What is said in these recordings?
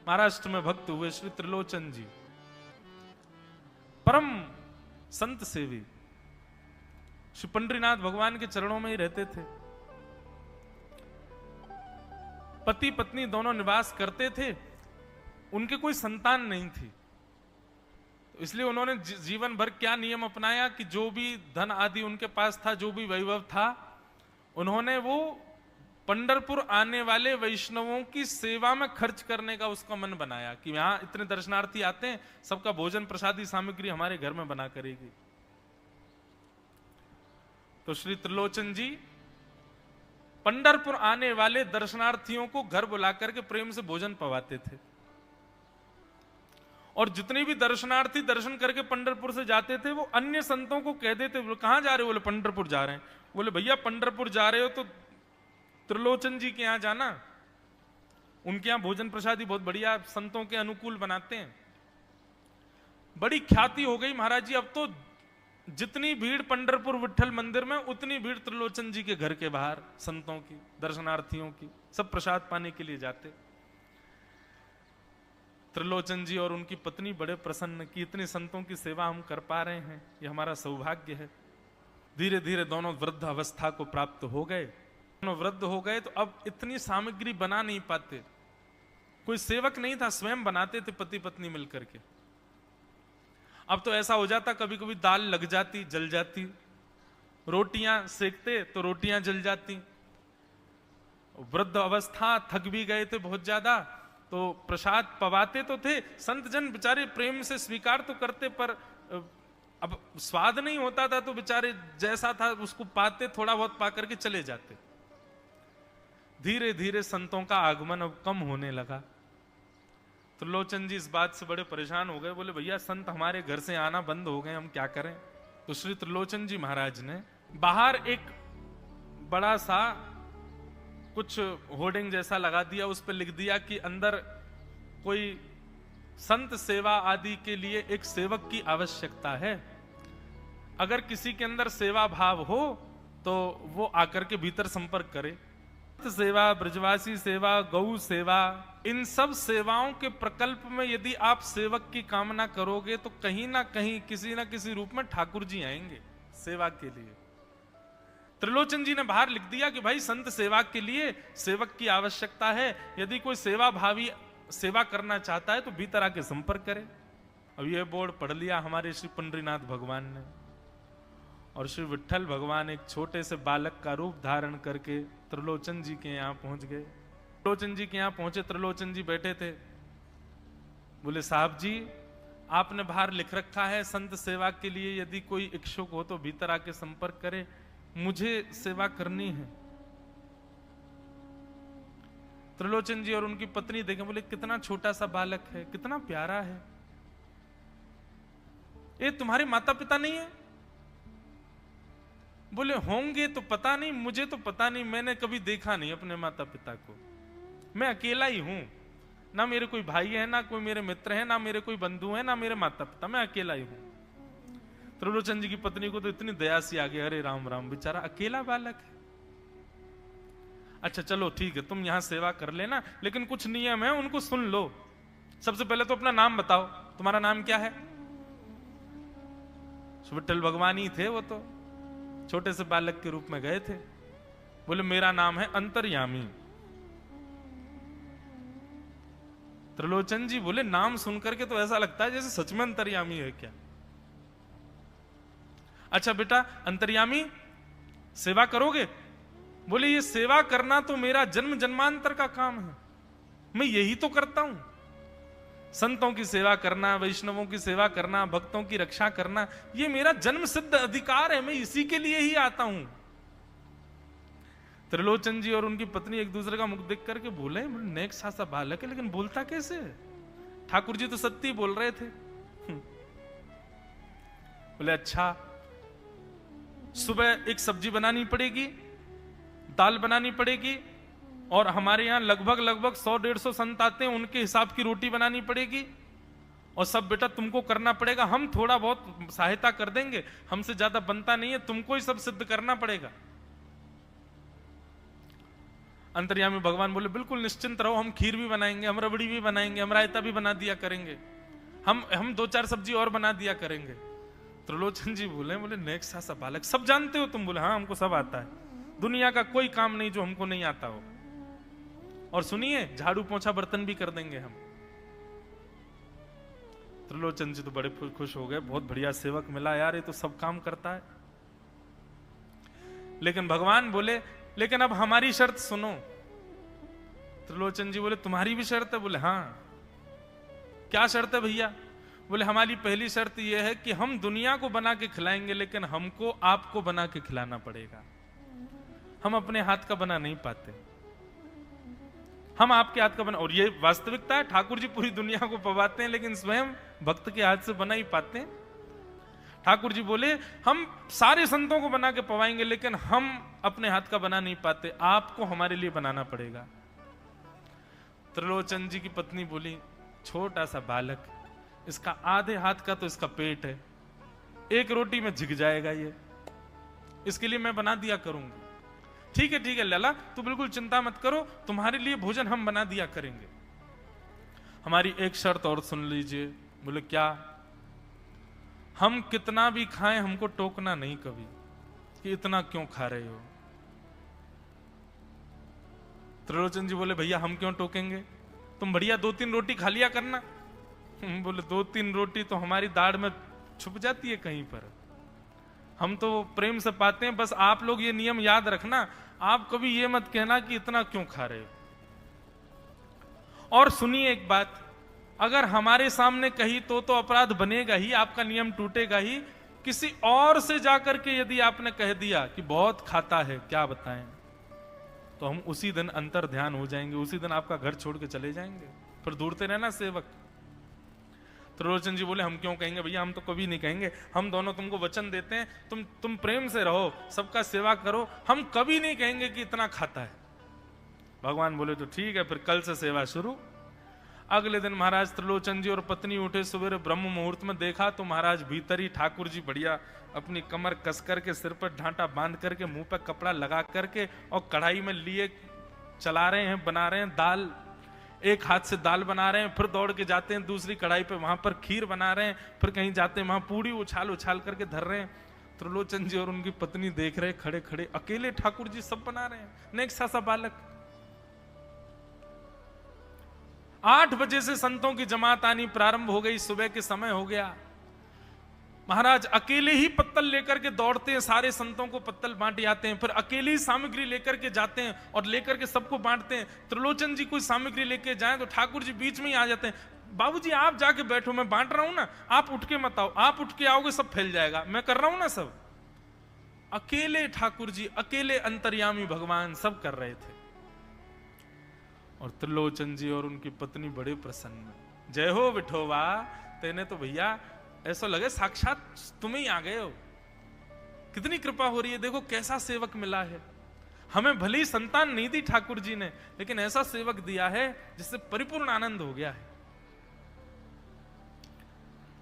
महाराष्ट्र में भक्त हुए श्री त्रिलोचन जी, परम संत सेवी, श्री पंडरीनाथ भगवान के चरणों में ही रहते थे। पति पत्नी दोनों निवास करते थे, उनके कोई संतान नहीं थी, तो इसलिए उन्होंने जीवन भर क्या नियम अपनाया कि जो भी धन आदि उनके पास था, जो भी वैभव था, उन्होंने वो पंढरपुर आने वाले वैष्णवों की सेवा में खर्च करने का उसका मन बनाया कि यहां इतने दर्शनार्थी आते हैं, सबका भोजन प्रसादी सामग्री हमारे घर में बना करेगी। तो श्री त्रिलोचन जी पंढरपुर आने वाले दर्शनार्थियों को घर बुला करके प्रेम से भोजन पवाते थे, और जितने भी दर्शनार्थी दर्शन करके पंढरपुर से जाते थे वो अन्य संतों को कह देते, कहां जा रहे हो? बोले पंढरपुर जा रहे हैं। बोले भैया पंढरपुर जा रहे हो तो त्रिलोचन जी के यहां जाना, उनके यहां भोजन प्रसादी बहुत बढ़िया संतों के अनुकूल बनाते हैं। बड़ी ख्याति हो गई महाराज जी, अब तो जितनी भीड़ पंढरपुर विठल मंदिर में उतनी भीड़ त्रिलोचन जी के घर के बाहर संतों की, दर्शनार्थियों की, सब प्रसाद पाने के लिए जाते। त्रिलोचन जी और उनकी पत्नी बड़े प्रसन्न कि इतने संतों की सेवा हम कर पा रहे हैं, ये हमारा सौभाग्य है। धीरे धीरे दोनों वृद्ध अवस्था को प्राप्त हो गए। दोनों वृद्ध हो गए तो अब इतनी सामग्री बना नहीं पाते, कोई सेवक नहीं था, स्वयं बनाते थे पति पत्नी मिलकर के। अब तो ऐसा हो जाता, कभी कभी दाल लग जाती, जल जाती, रोटियां सेकते तो रोटियां जल जाती। वृद्ध अवस्था, थक भी गए थे बहुत ज्यादा, तो प्रसाद पवाते तो थे, संत जन बेचारे प्रेम से स्वीकार तो करते, पर अब स्वाद नहीं होता था, तो बेचारे जैसा था उसको पाते, थोड़ा बहुत पा करके चले जाते। धीरे धीरे संतों का आगमन अब कम होने लगा। त्रिलोचन जी इस बात से बड़े परेशान हो गए, बोले भैया संत हमारे घर से आना बंद हो गए, हम क्या करें? तो श्री त्रिलोचन जी महाराज ने बाहर एक बड़ा सा कुछ होर्डिंग जैसा लगा दिया, उस पर लिख दिया कि अंदर कोई संत सेवा आदि के लिए एक सेवक की आवश्यकता है, अगर किसी के अंदर सेवा भाव हो तो वो आकर के भीतर संपर्क करे। सेवा, ब्रजवासी सेवा, गौ सेवा, इन सब सेवाओं के प्रकल्प में यदि आप सेवक की कामना करोगे तो कहीं ना कहीं किसी ना किसी रूप में ठाकुर जी आएंगे सेवा के लिए। त्रिलोचन जी ने बाहर लिख दिया कि भाई संत सेवा के लिए सेवक की आवश्यकता है, यदि कोई सेवा भावी सेवा करना चाहता है तो भीतर आके संपर्क करे। अब यह बोर्ड पढ़ लिया हमारे श्री पंडरीनाथ भगवान ने, और श्री विठल भगवान एक छोटे से बालक का रूप धारण करके त्रिलोचन जी के यहां पहुंच गए। त्रिलोचन जी के यहां पहुंचे, त्रिलोचन जी बैठे थे। बोले साहब जी, आपने बाहर लिख रखा है संत सेवा के लिए यदि कोई इच्छुक हो तो भीतर आके संपर्क करे, मुझे सेवा करनी है। त्रिलोचन जी और उनकी पत्नी देखें, बोले कितना छोटा सा बालक है, कितना प्यारा है, ये तुम्हारे माता पिता नहीं है? बोले होंगे तो पता नहीं, मुझे तो पता नहीं, मैंने कभी देखा नहीं अपने माता पिता को, मैं अकेला ही हूं, ना मेरे कोई भाई है, ना कोई मेरे मित्र है, ना मेरे कोई बंधु है, ना मेरे माता पिता, मैं अकेला ही हूं। त्रिलोचन जी की पत्नी को तो इतनी दया सी आ गई, अरे राम राम, बेचारा अकेला बालक है। अच्छा चलो ठीक है, तुम यहां सेवा कर लेना, लेकिन कुछ नियम है उनको सुन लो। सबसे पहले तो अपना नाम बताओ, तुम्हारा नाम क्या है? विठल भगवान ही थे, वो तो छोटे से बालक के रूप में गए थे। बोले मेरा नाम है अंतर्यामी। त्रिलोचन जी बोले नाम सुनकर के तो ऐसा लगता है जैसे सच में अंतर्यामी है क्या? अच्छा बेटा अंतर्यामी, सेवा करोगे? बोले ये सेवा करना तो मेरा जन्म जन्मांतर का काम है, मैं यही तो करता हूं, संतों की सेवा करना, वैष्णवों की सेवा करना, भक्तों की रक्षा करना, ये मेरा जन्म सिद्ध अधिकार है, मैं इसी के लिए ही आता हूं। त्रिलोचन जी और उनकी पत्नी एक दूसरे का मुख देख करके बोले, नेक सा बालक है लेकिन बोलता कैसे है? ठाकुर जी तो सत्य बोल रहे थे। बोले अच्छा, सुबह एक सब्जी बनानी पड़ेगी, दाल बनानी पड़ेगी, और हमारे यहां लगभग 100-150 संत आते हैं, उनके हिसाब की रोटी बनानी पड़ेगी, और सब बेटा तुमको करना पड़ेगा, हम थोड़ा बहुत सहायता कर देंगे, हमसे ज्यादा बनता नहीं है, तुमको ही सब सिद्ध करना पड़ेगा। अंतर्यामी भगवान बोले बिल्कुल निश्चिंत रहो, हम खीर भी बनाएंगे, हम रबड़ी भी बनाएंगे, हम रायता भी बना दिया करेंगे, हम 2-4 सब्जी और बना दिया करेंगे। त्रिलोचन जी बोले नेक्स्ट सा बालक, सब जानते हो तुम? बोले हाँ, हमको सब आता है, दुनिया का कोई काम नहीं जो हमको नहीं आता हो। और सुनिए, झाड़ू पोंछा बर्तन भी कर देंगे हम। त्रिलोचन जी तो बड़े खुश हो गए, बहुत बढ़िया सेवक मिला यार, ये तो सब काम करता है। लेकिन भगवान बोले लेकिन अब हमारी शर्त सुनो। त्रिलोचन जी बोले तुम्हारी भी शर्त है? बोले हाँ। क्या शर्त है भैया? बोले हमारी पहली शर्त यह है कि हम दुनिया को बना के खिलाएंगे, लेकिन हमको आपको बना के खिलाना पड़ेगा। हम अपने हाथ का बना नहीं पाते, हम आपके हाथ का बना। और ये वास्तविकता है, ठाकुर जी पूरी दुनिया को पवाते हैं, लेकिन स्वयं भक्त के हाथ से बना ही पाते हैं। ठाकुर जी बोले हम सारे संतों को बना के पवाएंगे, लेकिन हम अपने हाथ का बना नहीं पाते, आपको हमारे लिए बनाना पड़ेगा। त्रिलोचन जी की पत्नी बोली छोटा सा बालक, इसका आधे हाथ का तो इसका पेट है, एक रोटी में झिक जाएगा ये, इसके लिए मैं बना दिया करूंगी। ठीक है लला, तू बिल्कुल चिंता मत करो, तुम्हारे लिए भोजन हम बना दिया करेंगे। हमारी एक शर्त और सुन लीजिए। बोले क्या? हम कितना भी खाएं हमको टोकना नहीं कभी कि इतना क्यों खा रहे हो। त्रिलोचन जी बोले भैया हम क्यों टोकेंगे, तुम बढ़िया 2-3 रोटी खा लिया करना। बोले 2-3 रोटी तो हमारी दाढ़ में छुप जाती है कहीं पर, हम तो प्रेम से पाते हैं। बस आप लोग ये नियम याद रखना, आप कभी ये मत कहना कि इतना क्यों खा रहे हो। और सुनिए एक बात, अगर हमारे सामने कही तो अपराध बनेगा ही, आपका नियम टूटेगा ही। किसी और से जाकर के यदि आपने कह दिया कि बहुत खाता है, क्या बताएं, तो हम उसी दिन अंतर ध्यान हो जाएंगे, उसी दिन आपका घर छोड़ के चले जाएंगे, फिर दूरते रहना सेवक। त्रिलोचन जी बोले हम क्यों कहेंगे भैया, हम तो कभी नहीं कहेंगे, हम दोनों तुमको वचन देते हैं, तुम प्रेम से रहो, सबका सेवा करो, हम कभी नहीं कहेंगे कि इतना खाता है। भगवान बोले तो ठीक है, फिर कल से सेवा शुरू। अगले दिन महाराज त्रिलोचन जी और पत्नी उठे सवेरे ब्रह्म मुहूर्त में, देखा तो महाराज भीतर ही ठाकुर जी बढ़िया अपनी कमर कस करके, सिर पर ढांटा बांध करके, मुंह पर कपड़ा लगा करके और कढ़ाई में लिए चला रहे हैं, बना रहे हैं दाल। एक हाथ से दाल बना रहे हैं, फिर दौड़ के जाते हैं दूसरी कढ़ाई पे, वहां पर खीर बना रहे हैं, फिर कहीं जाते हैं वहां पूड़ी उछाल उछाल करके धर रहे हैं। त्रिलोचन जी और उनकी पत्नी देख रहे खड़े खड़े, अकेले ठाकुर जी सब बना रहे हैं, नेक्सा सा बालक। 8 बजे से संतों की जमात आनी प्रारंभ हो गई, सुबह के समय हो गया। महाराज अकेले ही पत्तल लेकर के दौड़ते हैं, सारे संतों को पत्तल बांटे आते हैं, फिर अकेले ही सामग्री लेकर के जाते हैं और लेकर के सबको बांटते हैं। त्रिलोचन जी कोई सामग्री लेके जाएं तो ठाकुर जी बीच में ही आ जाते हैं, बाबूजी आप जाके बैठो, मैं बांट रहा हूं ना, आप उठ के मत आओ, आप उठ के आओगे सब फैल जाएगा, मैं कर रहा हूं ना सब। अकेले ठाकुर जी, अकेले अंतर्यामी भगवान सब कर रहे थे। और त्रिलोचन जी और उनकी पत्नी बड़े प्रसन्न, जय हो विठोबा, तेने तो भैया ऐसा लगे साक्षात तुम ही आ गए हो, कितनी कृपा हो रही है, देखो कैसा सेवक मिला है हमें। भले ही संतान नहीं दी ठाकुर जी ने, लेकिन ऐसा सेवक दिया है जिससे परिपूर्ण आनंद हो गया है।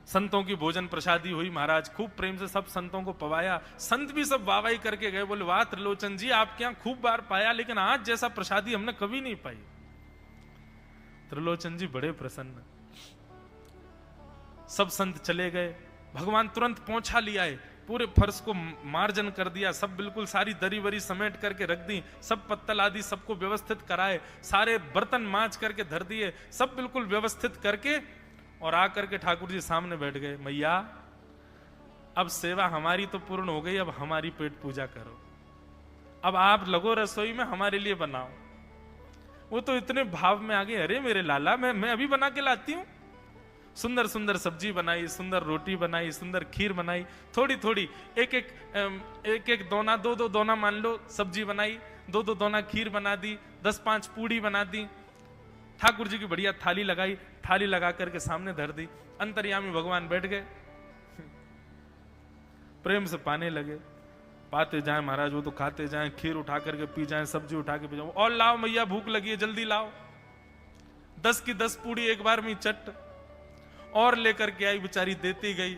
संतों की भोजन प्रसादी हुई, महाराज खूब प्रेम से सब संतों को पवाया। संत भी सब वाहवाही करके गए, बोले वाह त्रिलोचन जी आपके यहां खूब बार पाया, लेकिन आज जैसा प्रसादी हमने कभी नहीं पाई। त्रिलोचन जी बड़े प्रसन्न। सब संत चले गए, भगवान तुरंत पोंछा लिया है, पूरे फर्श को मार्जन कर दिया, सब बिल्कुल सारी दरी वरी समेट करके रख दी, सब पत्तल आदि सबको व्यवस्थित कराए, सारे बर्तन मांज करके धर दिए, सब बिल्कुल व्यवस्थित करके, और आकर के ठाकुर जी सामने बैठ गए। मैया अब सेवा हमारी तो पूर्ण हो गई, अब हमारी पेट पूजा करो, अब आप लगो रसोई में, हमारे लिए बनाओ। वो तो इतने भाव में आ गए, अरे मेरे लाला मैं अभी बना के लाती हूं। सुंदर सुंदर सब्जी बनाई, सुंदर रोटी बनाई, सुंदर खीर बनाई, थोड़ी थोड़ी एक एक दोना, 2-2 दोना मान लो सब्जी बनाई, 2-2 दोना खीर बना दी, 10-5 पूड़ी बना दी, ठाकुर जी की बढ़िया थाली लगाई, थाली लगा करके सामने धर दी। अंतर्यामी भगवान बैठ गए, प्रेम से पाने लगे, पाते जाए महाराज, वो तो खाते जाए, खीर उठा करके पी जाए, सब्जी उठा के पी जाए, और लाओ मैया भूख लगी है जल्दी लाओ। 10 की 10 पूड़ी एक बार में चट और लेकर के आई, बेचारी देती गई,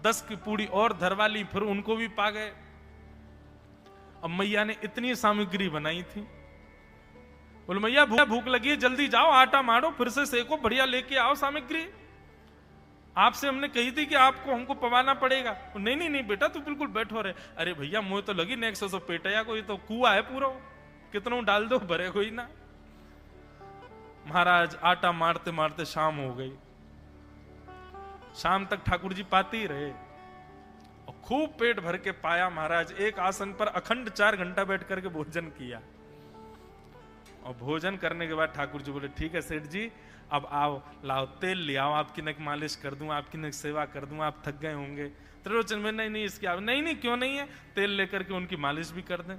10 की पूड़ी और धरवा ली, फिर उनको भी पा गए। अब मैया ने इतनी सामग्री बनाई थी, बोले मैया भूख लगी है, जल्दी जाओ, आटा मारो, फिर से सेको, बढ़िया लेके आओ सामग्री, आपसे हमने कही थी कि आपको हमको पवाना पड़ेगा। नहीं नहीं नहीं बेटा, तू बिल्कुल बैठो रहे। अरे भैया मुझे तो लगी नेक्स्ट सो पेटया कोई तो कुआ है पूरा, कितना डाल दो भरे कोई ना। महाराज आटा मारते मारते शाम हो गई। शाम तक ठाकुर जी पाते ही रहे और खूब पेट भर के पाया। महाराज एक आसन पर अखंड 4 घंटा बैठ करके भोजन किया और भोजन करने के बाद ठाकुर जी बोले ठीक है सेठ जी, अब आओ, लाओ तेल ले आओ, आपकी नक मालिश कर दूं, आपकी नक सेवा कर दूं, आप थक गए होंगे। त्रिलोचन में नहीं नहीं इसकी नहीं नहीं क्यों नहीं है, तेल लेकर के उनकी मालिश भी कर दें।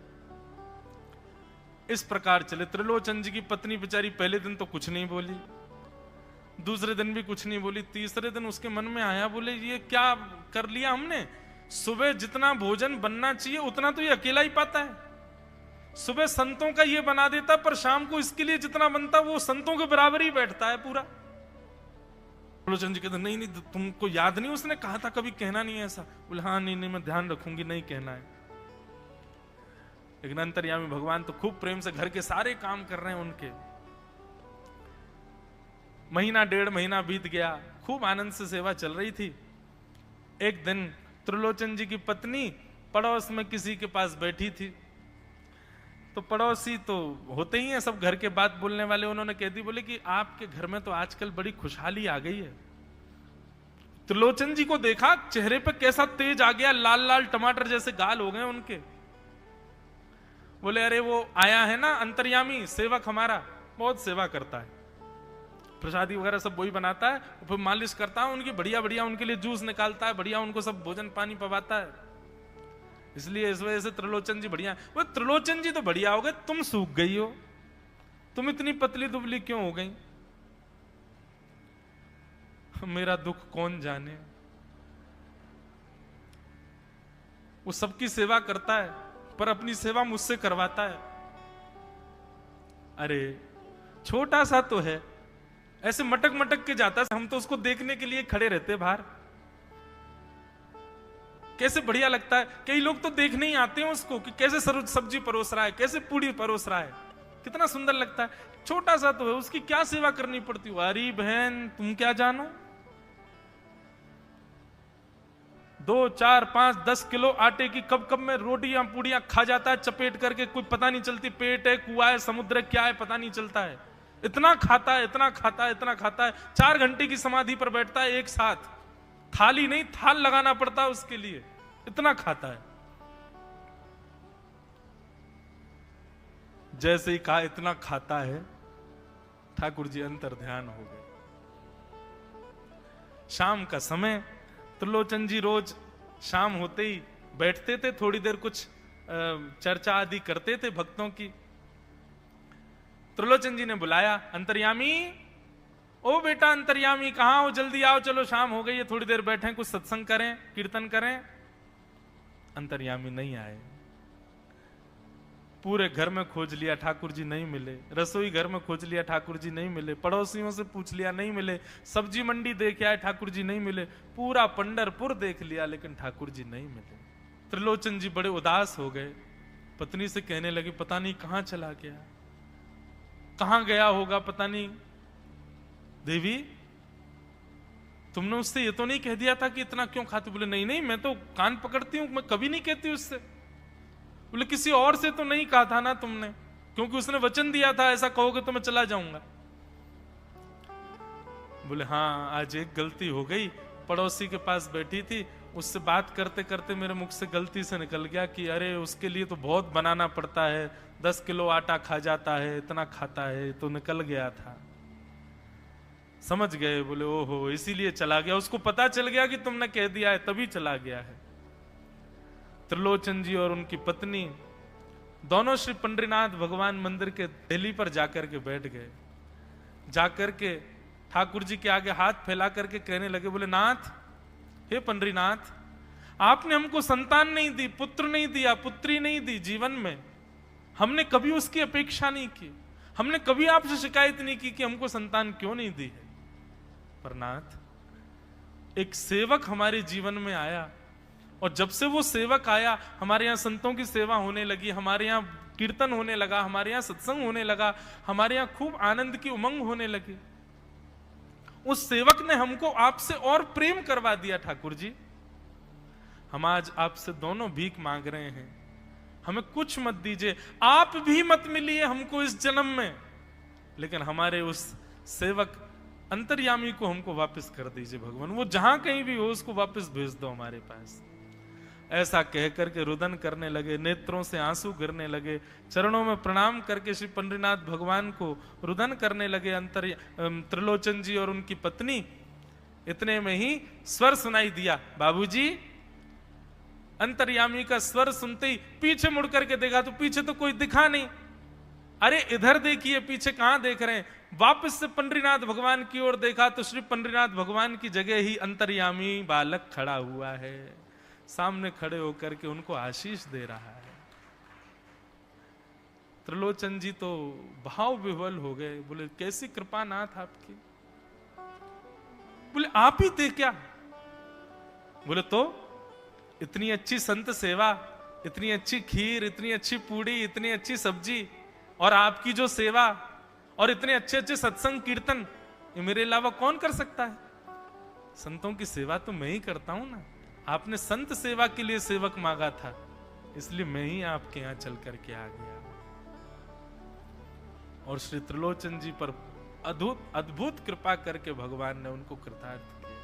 इस प्रकार चले। त्रिलोचन जी की पत्नी बेचारी पहले दिन तो कुछ नहीं बोली, दूसरे दिन भी कुछ नहीं बोली, तीसरे दिन उसके मन में आया, बोले ये क्या कर लिया हमने, सुबह जितना भोजन बनना चाहिए उतना तो ये अकेला ही पाता है, सुबह संतों का ये बना देता, पर शाम को इसके लिए जितना बनता वो संतों के बराबर ही बैठता है पूरा। त्रिलोचन जी कहते नहीं नहीं तुमको याद नहीं उसने कहा था कभी कहना नहीं है ऐसा। बोले हाँ नहीं नहीं मैं ध्यान रखूंगी, नहीं कहना है। लेकिन अंतर्यामी भगवान तो खूब प्रेम से घर के सारे काम कर रहे हैं उनके। महीना 1.5 महीना बीत गया, खूब आनंद से सेवा चल रही थी। एक दिन त्रिलोचन जी की पत्नी पड़ोस में किसी के पास बैठी थी, तो पड़ोसी तो होते ही हैं सब घर के बात बोलने वाले, उन्होंने कह दी, बोले कि आपके घर में तो आजकल बड़ी खुशहाली आ गई है। त्रिलोचन जी को देखा, चेहरे पे कैसा तेज आ गया, लाल लाल टमाटर जैसे गाल हो गए उनके। बोले अरे वो आया है ना अंतर्यामी सेवक हमारा, बहुत सेवा करता है, प्रसादी वगैरह सब वही बनाता है, फिर मालिश करता है उनकी, बढ़िया बढ़िया उनके लिए जूस निकालता है, बढ़िया उनको सब भोजन पानी पवाता है, इसलिए इस वजह से त्रिलोचन जी बढ़िया। वो त्रिलोचन जी तो बढ़िया हो गए, तुम सूख गई हो, तुम इतनी पतली दुबली क्यों हो गई, मेरा दुख कौन जाने। वो सबकी सेवा करता है पर अपनी सेवा मुझसे करवाता है। अरे छोटा सा तो है, ऐसे मटक मटक के जाता है, हम तो उसको देखने के लिए खड़े रहते बाहर, कैसे बढ़िया लगता है। कई लोग तो देखने ही आते हैं उसको कि कैसे सब्जी परोस रहा है, कैसे पूड़ी परोस रहा है, कितना सुंदर लगता है। छोटा सा तो है, उसकी क्या सेवा करनी पड़ती है। अरे बहन तुम क्या जानो, 2, 4, 5, 10 किलो आटे की कब कब में रोटियां पूड़ियां खा जाता है चपेट करके, कोई पता नहीं चलती, पेट है कुआ है समुद्र है क्या है पता नहीं चलता है, इतना खाता है इतना खाता है इतना खाता है। 4 घंटे की समाधि पर बैठता है एक साथ, थाली नहीं थाल लगाना पड़ता है उसके लिए, इतना खाता है। जैसे ही कहा इतना खाता है, ठाकुर जी अंतर ध्यान हो गए। शाम का समय, त्रिलोचन जी रोज शाम होते ही बैठते थे, थोड़ी देर कुछ चर्चा आदि करते थे भक्तों की। त्रिलोचन जी ने बुलाया, अंतर्यामी, ओ बेटा अंतर्यामी कहां हो, जल्दी आओ, चलो शाम हो गई है, थोड़ी देर बैठे कुछ सत्संग करें कीर्तन करें। अंतर्यामी नहीं आए, पूरे घर में खोज लिया ठाकुर जी नहीं मिले, रसोई घर में खोज लिया ठाकुर जी नहीं मिले, पड़ोसियों से पूछ लिया नहीं मिले, सब्जी मंडी देख आए ठाकुर जी नहीं मिले, पूरा पंढरपुर देख लिया लेकिन ठाकुर जी नहीं मिले। त्रिलोचन जी बड़े उदास हो गए, पत्नी से कहने लगे पता नहीं कहां चला गया, कहां गया होगा पता नहीं। देवी तुमने उससे ये तो नहीं कह दिया था कि इतना क्यों खाती। बोले नहीं नहीं मैं तो कान पकड़ती हूं, मैं कभी नहीं कहती उससे। बोले किसी और से तो नहीं कहा था ना तुमने, क्योंकि उसने वचन दिया था ऐसा कहोगे तो मैं चला जाऊंगा। बोले हाँ आज एक गलती हो गई, पड़ोसी के पास बैठी थी, उससे बात करते करते मेरे मुख से गलती से निकल गया कि अरे उसके लिए तो बहुत बनाना पड़ता है, 10 किलो आटा खा जाता है, इतना खाता है, तो निकल गया था। समझ गए? बोले ओहो इसीलिए चला गया, उसको पता चल गया कि तुमने कह दिया है तभी चला गया है। त्रिलोचन जी और उनकी पत्नी दोनों श्री पंडरीनाथ भगवान मंदिर के दहली पर जाकर के बैठ गए। जाकर के ठाकुर जी के आगे हाथ फैला करके कहने लगे, बोले नाथ, हे पंडरीनाथ, आपने हमको संतान नहीं दी, पुत्र नहीं दिया, पुत्री नहीं दी जीवन में, हमने कभी उसकी अपेक्षा नहीं की, हमने कभी आपसे शिकायत नहीं की कि हमको संतान क्यों नहीं दी है। पर नाथ, एक सेवक हमारे जीवन में आया और जब से वो सेवक आया हमारे यहाँ संतों की सेवा होने लगी, हमारे यहाँ कीर्तन होने लगा, हमारे यहाँ सत्संग होने लगा, हमारे यहाँ खूब आनंद की उमंग होने लगी। उस सेवक ने हमको आपसे और प्रेम करवा दिया। ठाकुर जी, हम आज आपसे दोनों भीख मांग रहे हैं, हमें कुछ मत दीजिए, आप भी मत मिलिए हमको इस जन्म में, लेकिन हमारे उस सेवक अंतर्यामी को हमको वापस कर दीजिए भगवान, वो जहां कहीं भी हो उसको वापस भेज दो हमारे पास। ऐसा कह करके रुदन करने लगे, नेत्रों से आंसू गिरने लगे, चरणों में प्रणाम करके श्री पंडरीनाथ भगवान को रुदन करने लगे त्रिलोचन जी और उनकी पत्नी। इतने में ही स्वर सुनाई दिया, बाबूजी। अंतर्यामी का स्वर सुनते ही पीछे मुड़ करके देखा तो पीछे तो कोई दिखा नहीं। अरे इधर देखिए, पीछे कहां देख रहे हैं? वापस से पंडरीनाथ भगवान की ओर देखा तो श्री पंडरीनाथ भगवान की जगह ही अंतर्यामी बालक खड़ा हुआ है, सामने खड़े होकर के उनको आशीष दे रहा है। त्रिलोचन जी तो भाव विह्वल हो गए, बोले कैसी कृपा नाथ आपकी। बोले आप ही थे क्या? बोले तो इतनी अच्छी संत सेवा, इतनी अच्छी खीर, इतनी अच्छी पूड़ी, इतनी अच्छी सब्जी, और आपकी जो सेवा और इतने अच्छे अच्छे सत्संग कीर्तन, ये मेरे अलावा कौन कर सकता है? संतों की सेवा तो मैं ही करता हूं ना। आपने संत सेवा के लिए सेवक मांगा था, इसलिए मैं ही आपके यहां चल करके आ गया। और श्री त्रिलोचन जी पर अद्भुत कृपा करके भगवान ने उनको कृतार्थ किया।